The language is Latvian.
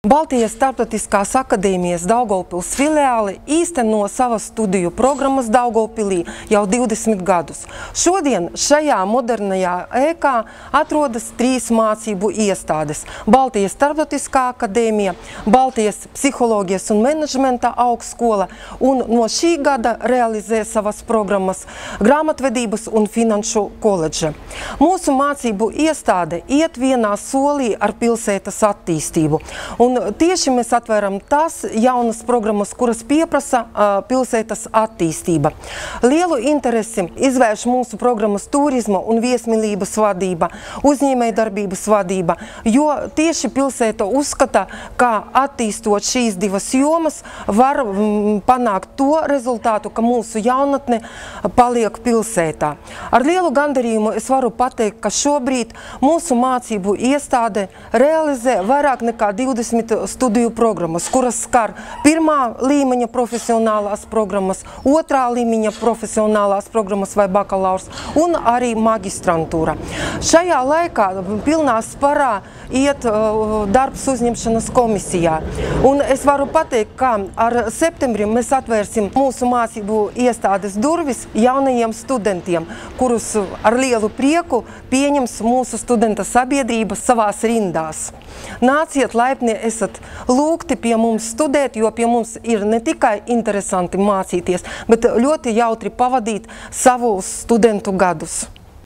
Baltijas Starptautiskās akadēmijas Daugavpils filiāle īsteno savas studiju programmas Daugavpilī jau 20 gadus. Šodien šajā modernajā ēkā atrodas 3 mācību iestādes – Baltijas Starptautiskā akadēmija, Baltijas psiholoģijas un menedžmenta augstskola un no šī gada realizē savas programmas Grāmatvedības un finanšu koledža. Mūsu mācību iestāde iet vienā solī ar pilsētas attīstību. Un tieši mēs atvēram tās jaunas programmas, kuras pieprasa pilsētas attīstība. Lielu interesi izvērš mūsu programmas turisma un viesmīlības vadība, uzņēmējdarbības vadība, jo tieši pilsēta uzskata, ka attīstot šīs divas jomas var panākt to rezultātu, ka mūsu jaunatne paliek pilsētā. Ar lielu gandarījumu es varu pateikt, ka šobrīd mūsu mācību iestāde realizē vairāk nekā 20 studiju programmas, kuras skar pirmā līmeņa profesionālās programmas, otrā līmeņa profesionālās programmas vai bakalaurs un arī magistrantūra. Šajā laikā pilnā sparā iet darbs uzņemšanas komisijā. Un es varu pateikt, ka ar septembrī mēs atvērsim mūsu mācību iestādes durvis jaunajiem studentiem, kurus ar lielu prieku pieņems mūsu studenta sabiedrība savās rindās. Nāciet laipni, esat lūgti pie mums studēt, jo pie mums ir ne tikai interesanti mācīties, bet ļoti jautri pavadīt savus studentu gadus.